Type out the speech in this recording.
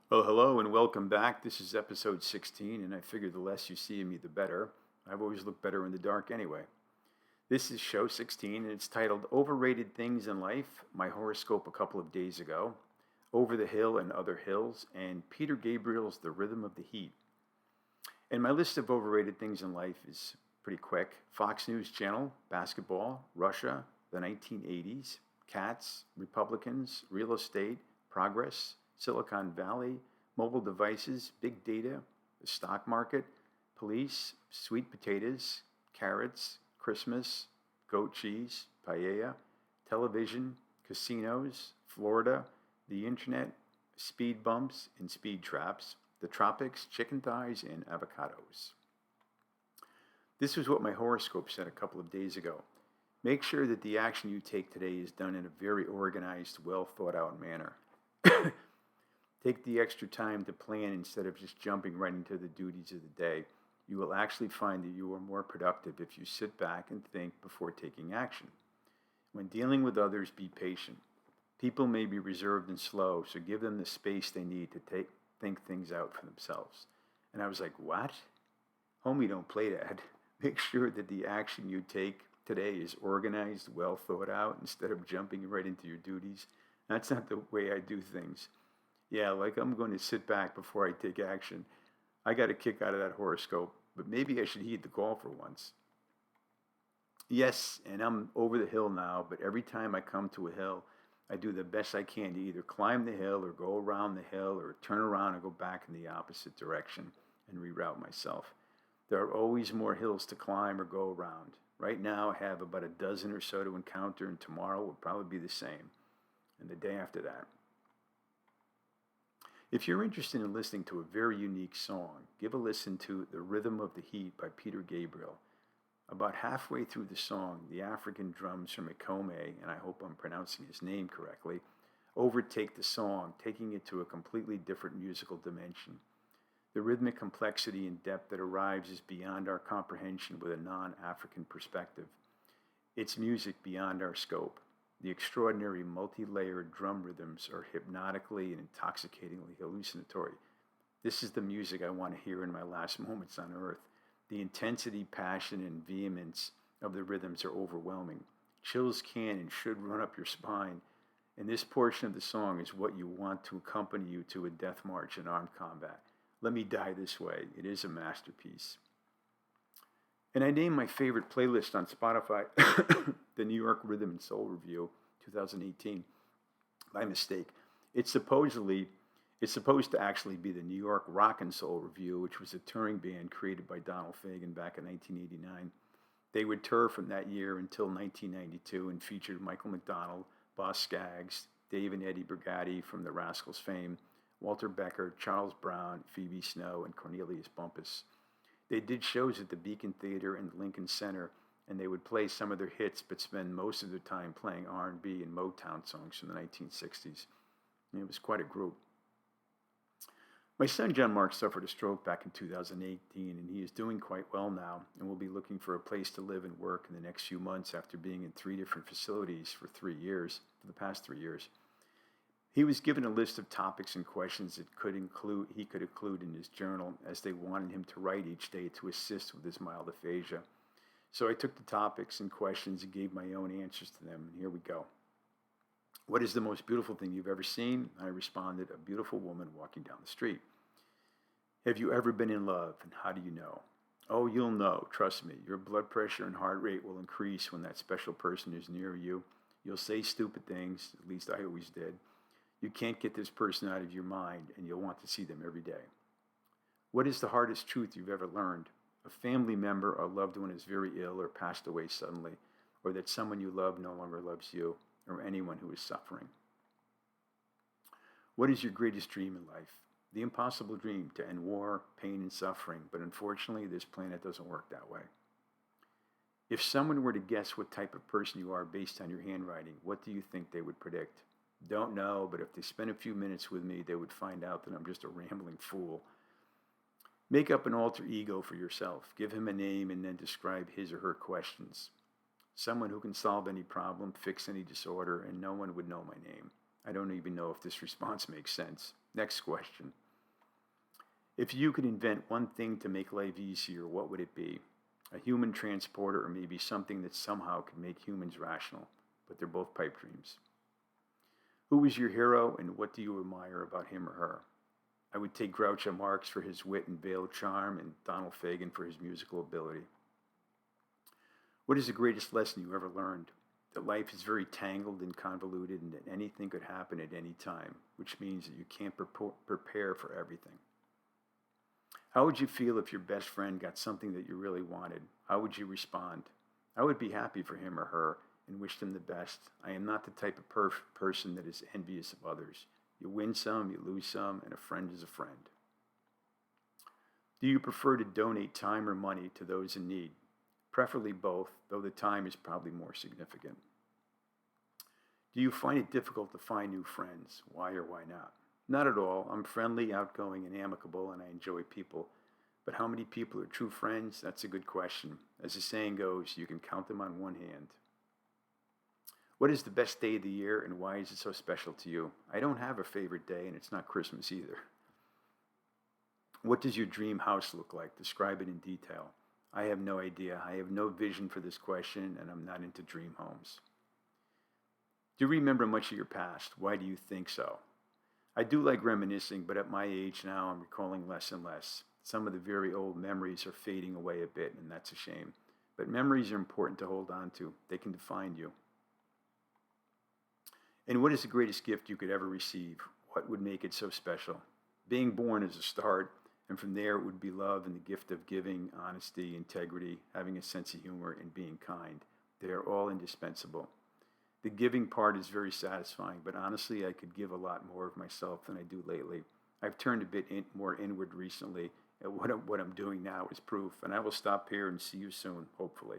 Well, hello and welcome back. This is episode 16, and I figure the less you see of me, the better. I've always looked better in the dark anyway. This is show 16, and it's titled Overrated Things in Life, my horoscope a couple of days ago, Over the Hill and Other Hills, and Peter Gabriel's The Rhythm of the Heat. And my list of overrated things in life is pretty quick. Fox News Channel, basketball, Russia, the 1980s, cats, Republicans, real estate, progress, Silicon Valley, mobile devices, big data, the stock market, police, sweet potatoes, carrots, Christmas, goat cheese, paella, television, casinos, Florida, the internet, speed bumps and speed traps, the tropics, chicken thighs, and avocados. This was what my horoscope said a couple of days ago. Make sure that the action you take today is done in a very organized, well thought out manner. Take the extra time to plan instead of just jumping right into the duties of the day. You will actually find that you are more productive if you sit back and think before taking action. When dealing with others, be patient. People may be reserved and slow, so give them the space they need to think things out for themselves. And I was like, what? Homie, don't play that. Make sure that the action you take today is organized, well thought out, instead of jumping right into your duties. That's not the way I do things. Yeah, like I'm going to sit back before I take action. I got a kick out of that horoscope, but maybe I should heed the call for once. Yes, and I'm over the hill now, but every time I come to a hill, I do the best I can to either climb the hill or go around the hill or turn around and go back in the opposite direction and reroute myself. There are always more hills to climb or go around. Right now, I have about a dozen or so to encounter, and tomorrow will probably be the same, and the day after that. If you're interested in listening to a very unique song, give a listen to The Rhythm of the Heat by Peter Gabriel. About halfway through the song, the African drums from Ikome, and I hope I'm pronouncing his name correctly, overtake the song, taking it to a completely different musical dimension. The rhythmic complexity and depth that arrives is beyond our comprehension with a non-African perspective. It's music beyond our scope. The extraordinary multi-layered drum rhythms are hypnotically and intoxicatingly hallucinatory. This is the music I want to hear in my last moments on earth. The intensity, passion, and vehemence of the rhythms are overwhelming. Chills can and should run up your spine, and this portion of the song is what you want to accompany you to a death march in armed combat. Let me die this way. It is a masterpiece. And I named my favorite playlist on Spotify the New York Rhythm and Soul Review 2018 by mistake. It's supposedly it's supposed to actually be the New York Rock and Soul Review, which was a touring band created by Donald Fagen back in 1989. They would tour from that year until 1992 and featured Michael McDonald, Boss Skaggs, Dave and Eddie Brigatti from the Rascals fame, Walter Becker, Charles Brown, Phoebe Snow, and Cornelius Bumpus. They did shows at the Beacon Theater and the Lincoln Center, and they would play some of their hits but spend most of their time playing R&B and Motown songs from the 1960s. And it was quite a group. My son John Mark suffered a stroke back in 2018, and he is doing quite well now and will be looking for a place to live and work in the next few months after being in 3 different facilities for the past 3 years. He was given a list of topics and questions that he could include in his journal, as they wanted him to write each day to assist with his mild aphasia. So I took the topics and questions and gave my own answers to them, and here we go. What is the most beautiful thing you've ever seen? I responded, a beautiful woman walking down the street. Have you ever been in love, and how do you know? Oh, you'll know, trust me. Your blood pressure and heart rate will increase when that special person is near you. You'll say stupid things, at least I always did. You can't get this person out of your mind, and you'll want to see them every day. What is the hardest truth you've ever learned? A family member or loved one is very ill or passed away suddenly, or that someone you love no longer loves you, or anyone who is suffering. What is your greatest dream in life? The impossible dream to end war, pain, and suffering, but unfortunately, this planet doesn't work that way. If someone were to guess what type of person you are based on your handwriting, what do you think they would predict? Don't know, but if they spent a few minutes with me, they would find out that I'm just a rambling fool. Make up an alter ego for yourself. Give him a name and then describe his or her questions. Someone who can solve any problem, fix any disorder, and no one would know my name. I don't even know if this response makes sense. Next question. If you could invent one thing to make life easier, what would it be? A human transporter, or maybe something that somehow could make humans rational, but they're both pipe dreams. Who is your hero, and what do you admire about him or her? I would take Groucho Marx for his wit and veiled charm, and Donald Fagen for his musical ability. What is the greatest lesson you ever learned? That life is very tangled and convoluted, and that anything could happen at any time, which means that you can't prepare for everything. How would you feel if your best friend got something that you really wanted? How would you respond? I would be happy for him or her and wish them the best. I am not the type of person that is envious of others. You win some, you lose some, and a friend is a friend. Do you prefer to donate time or money to those in need? Preferably both, though the time is probably more significant. Do you find it difficult to find new friends? Why or why not? Not at all. I'm friendly, outgoing, and amicable, and I enjoy people. But how many people are true friends? That's a good question. As the saying goes, you can count them on one hand. What is the best day of the year, and why is it so special to you? I don't have a favorite day, and it's not Christmas either. What does your dream house look like? Describe it in detail. I have no idea. I have no vision for this question, and I'm not into dream homes. Do you remember much of your past? Why do you think so? I do like reminiscing, but at my age now, I'm recalling less and less. Some of the very old memories are fading away a bit, and that's a shame. But memories are important to hold on to. They can define you. And what is the greatest gift you could ever receive? What would make it so special? Being born is a start, and from there it would be love and the gift of giving, honesty, integrity, having a sense of humor, and being kind. They are all indispensable. The giving part is very satisfying, but honestly, I could give a lot more of myself than I do lately. I've turned a bit more inward recently, and what I'm doing now is proof, and I will stop here and see you soon, hopefully.